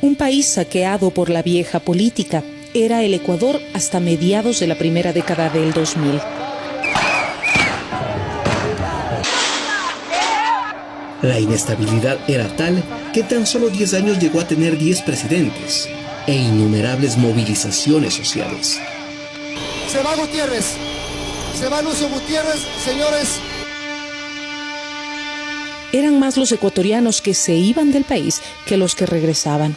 Un país saqueado por la vieja política era el Ecuador hasta mediados de la primera década del 2000. La inestabilidad era tal que tan solo 10 años llegó a tener 10 presidentes e innumerables movilizaciones sociales. Se va Gutiérrez, se va Lucio Gutiérrez, señores. Eran más los ecuatorianos que se iban del país que los que regresaban.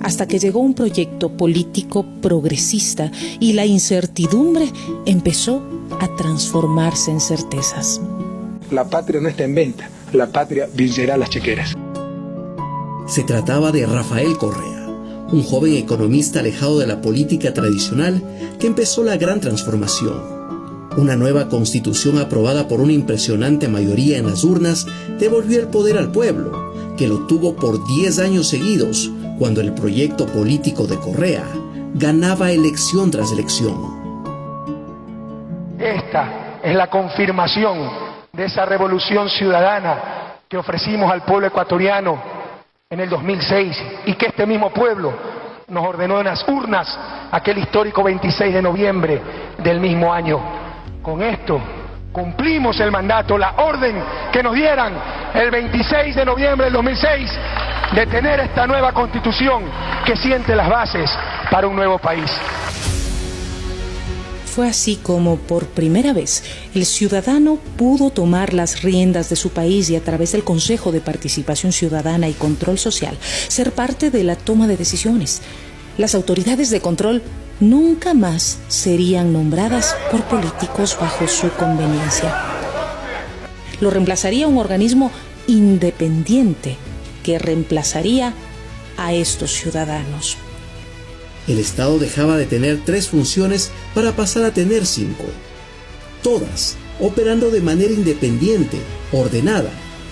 Hasta que llegó un proyecto político progresista y la incertidumbre empezó a transformarse en certezas. La patria no está en venta, la patria vencerá las chequeras. Se trataba de Rafael Correa, un joven economista alejado de la política tradicional que empezó la gran transformación. Una nueva constitución aprobada por una impresionante mayoría en las urnas devolvió el poder al pueblo, que lo tuvo por 10 años seguidos, cuando el proyecto político de Correa ganaba elección tras elección. Esta es la confirmación de esa revolución ciudadana que ofrecimos al pueblo ecuatoriano en el 2006 y que este mismo pueblo nos ordenó en las urnas aquel histórico 26 de noviembre del mismo año. Con esto cumplimos el mandato, la orden que nos dieran el 26 de noviembre del 2006 de tener esta nueva constitución que siente las bases para un nuevo país. Fue así como, por primera vez, el ciudadano pudo tomar las riendas de su país y, a través del Consejo de Participación Ciudadana y Control Social, ser parte de la toma de decisiones. Las autoridades de control nunca más serían nombradas por políticos bajo su conveniencia. Lo reemplazaría un organismo independiente que reemplazaría a estos ciudadanos. El Estado dejaba de tener 3 funciones para pasar a tener 5, todas operando de manera independiente, ordenada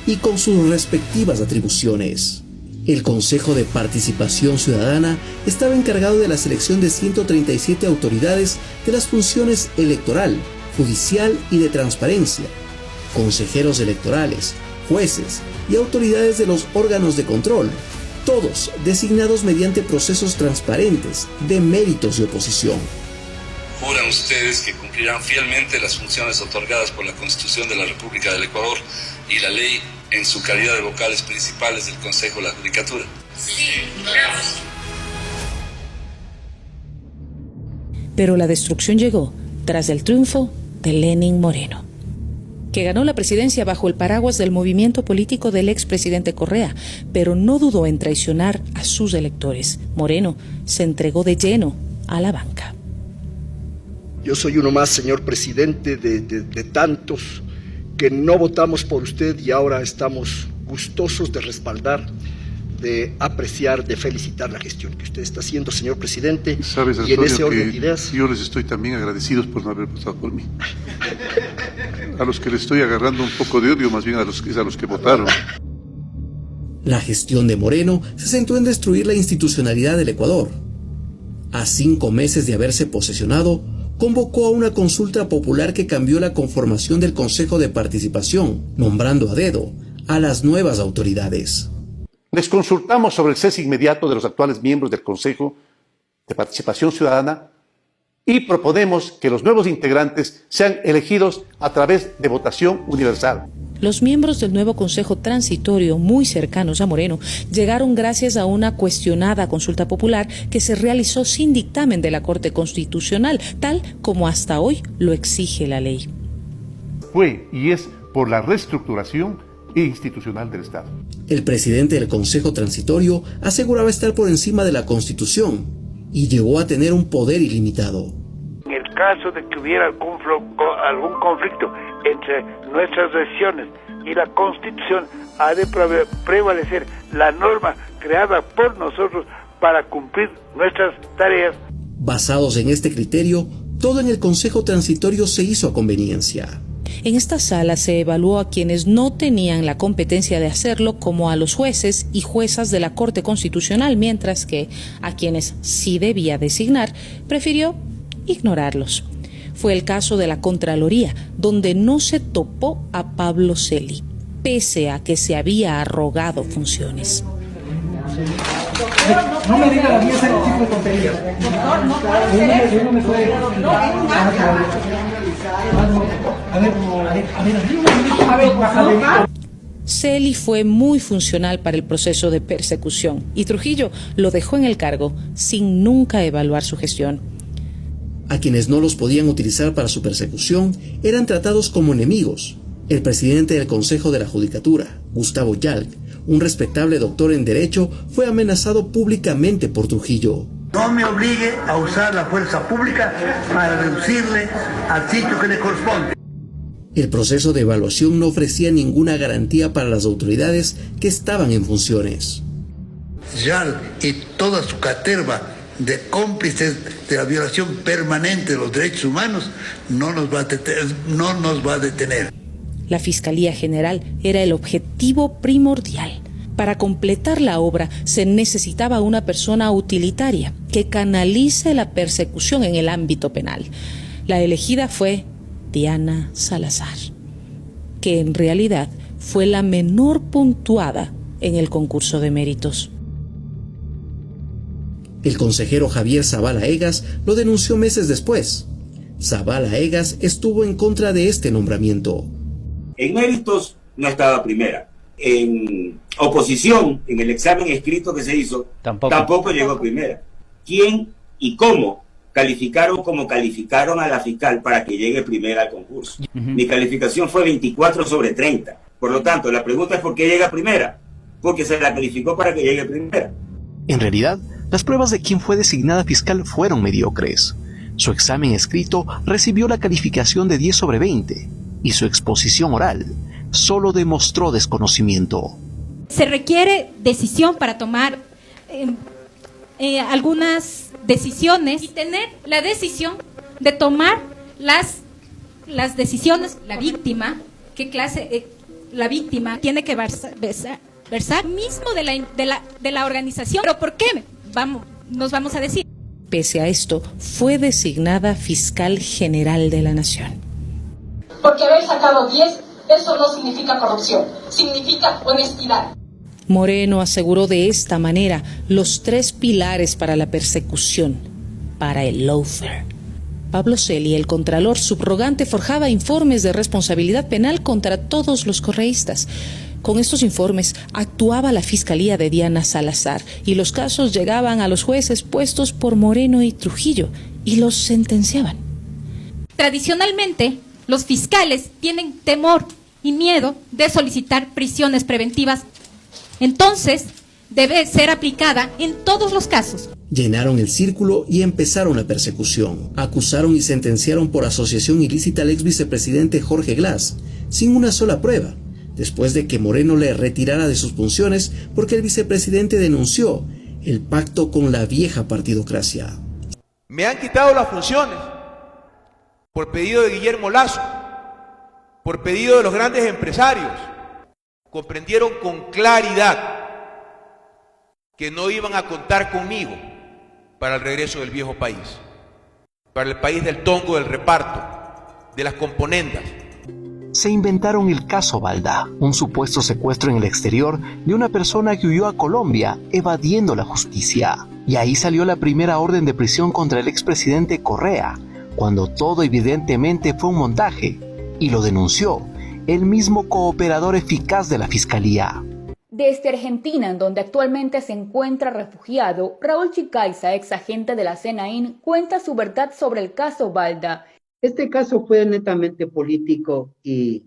y con sus respectivas atribuciones. El Consejo de Participación Ciudadana estaba encargado de la selección de 137 autoridades de las funciones electoral, judicial y de transparencia, consejeros electorales, jueces y autoridades de los órganos de control, todos designados mediante procesos transparentes de méritos y oposición. Juran ustedes que cumplirán fielmente las funciones otorgadas por la Constitución de la República del Ecuador y la ley en su calidad de vocales principales del Consejo de la Judicatura. Sí, claro. Pero la destrucción llegó tras el triunfo de Lenín Moreno, que ganó la presidencia bajo el paraguas del movimiento político del expresidente Correa, pero no dudó en traicionar a sus electores. Moreno se entregó de lleno a la banca. Yo soy uno más, señor presidente, de tantos que no votamos por usted y ahora estamos gustosos de respaldar, de apreciar, de felicitar la gestión que usted está haciendo, señor presidente. Sabes, y en ese Antonio, orden de ideas, yo les estoy también agradecidos por no haber votado por mí. A los que les estoy agarrando un poco de odio, más bien a los que votaron. La gestión de Moreno se centró en destruir la institucionalidad del Ecuador. A 5 meses de haberse posesionado, convocó a una consulta popular que cambió la conformación del Consejo de Participación, nombrando a dedo a las nuevas autoridades. Les consultamos sobre el cese inmediato de los actuales miembros del Consejo de Participación Ciudadana y proponemos que los nuevos integrantes sean elegidos a través de votación universal. Los miembros del nuevo Consejo Transitorio, muy cercanos a Moreno, llegaron gracias a una cuestionada consulta popular que se realizó sin dictamen de la Corte Constitucional, tal como hasta hoy lo exige la ley. Fue y es por la reestructuración institucional del Estado. El presidente del Consejo Transitorio aseguraba estar por encima de la Constitución y llegó a tener un poder ilimitado. En el caso de que hubiera algún conflicto entre nuestras decisiones y la Constitución, ha de prevalecer la norma creada por nosotros para cumplir nuestras tareas. Basados en este criterio, todo en el Consejo Transitorio se hizo a conveniencia. En esta sala se evaluó a quienes no tenían la competencia de hacerlo, como a los jueces y juezas de la Corte Constitucional, mientras que a quienes sí debía designar, prefirió ignorarlos. Fue el caso de la Contraloría, donde no se topó a Pablo Celi. pese a que se había arrogado funciones. No me diga la mía ese tipo de tonterías. No me puede. Celi fue muy funcional para el proceso de persecución y Trujillo lo dejó en el cargo sin nunca evaluar su gestión. A quienes no los podían utilizar para su persecución eran tratados como enemigos. El presidente del Consejo de la Judicatura, Gustavo Yalc, un respetable doctor en Derecho, fue amenazado públicamente por Trujillo. No me obligue a usar la fuerza pública para reducirle al sitio que le corresponde. El proceso de evaluación no ofrecía ninguna garantía para las autoridades que estaban en funciones. Yalc y toda su caterva de cómplices de la violación permanente de los derechos humanos no nos va a detener. La Fiscalía General era el objetivo primordial. Para completar la obra se necesitaba una persona utilitaria que canalice la persecución en el ámbito penal. La elegida fue Diana Salazar, que en realidad fue la menor puntuada en el concurso de méritos. El consejero Javier Zavala Egas lo denunció meses después. Zavala Egas estuvo en contra de este nombramiento. En méritos no estaba primera. En oposición, en el examen escrito que se hizo, tampoco llegó primera. ¿Quién y cómo calificaron como calificaron a la fiscal para que llegue primera al concurso? Mi calificación fue 24 sobre 30. Por lo tanto, la pregunta es ¿por qué llega primera? Porque se la calificó para que llegue primera. En realidad, las pruebas de quien fue designada fiscal fueron mediocres. Su examen escrito recibió la calificación de 10 sobre 20 y su exposición oral solo demostró desconocimiento. Se requiere decisión para tomar algunas decisiones y tener la decisión de tomar las decisiones. La víctima, ¿qué clase? La víctima tiene que versar mismo de la organización. ¿Pero por qué? Nos vamos a decir. Pese a esto, fue designada fiscal general de la Nación. Porque haber sacado 10, eso no significa corrupción, significa honestidad. Moreno aseguró de esta manera los 3 pilares para la persecución, para el lawfare. Pablo Celi, el contralor subrogante, forjaba informes de responsabilidad penal contra todos los correístas. Con estos informes actuaba la Fiscalía de Diana Salazar y los casos llegaban a los jueces puestos por Moreno y Trujillo y los sentenciaban. Tradicionalmente, los fiscales tienen temor y miedo de solicitar prisiones preventivas. Entonces, debe ser aplicada en todos los casos. Llenaron el círculo y empezaron la persecución. Acusaron y sentenciaron por asociación ilícita al ex vicepresidente Jorge Glass, sin una sola prueba, después de que Moreno le retirara de sus funciones porque el vicepresidente denunció el pacto con la vieja partidocracia. Me han quitado las funciones por pedido de Guillermo Lasso, por pedido de los grandes empresarios. Comprendieron con claridad que no iban a contar conmigo para el regreso del viejo país, para el país del tongo, del reparto, de las componendas. Se inventaron el caso Balda, un supuesto secuestro en el exterior de una persona que huyó a Colombia evadiendo la justicia. Y ahí salió la primera orden de prisión contra el expresidente Correa, cuando todo evidentemente fue un montaje, y lo denunció el mismo cooperador eficaz de la Fiscalía. Desde Argentina, en donde actualmente se encuentra refugiado, Raúl Chicaiza, ex agente de la CNAIN, cuenta su verdad sobre el caso Balda. Este caso fue netamente político y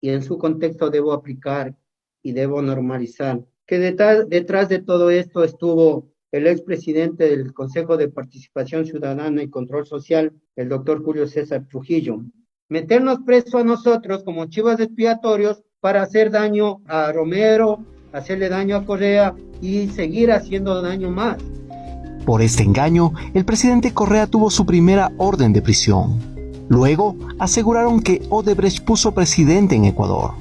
en su contexto debo aplicar y debo normalizar que detrás de todo esto estuvo el expresidente del Consejo de Participación Ciudadana y Control Social, el doctor Julio César Trujillo. Meternos preso a nosotros como chivas expiatorios para hacer daño a Romero, hacerle daño a Correa y seguir haciendo daño más. Por este engaño, el presidente Correa tuvo su primera orden de prisión. Luego, aseguraron que Odebrecht puso presidente en Ecuador.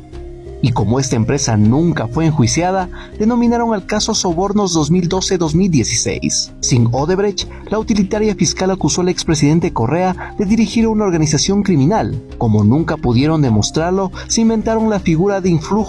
Y como esta empresa nunca fue enjuiciada, denominaron al caso Sobornos 2012-2016. Sin Odebrecht, la utilitaria fiscal acusó al expresidente Correa de dirigir una organización criminal. Como nunca pudieron demostrarlo, se inventaron la figura de influjo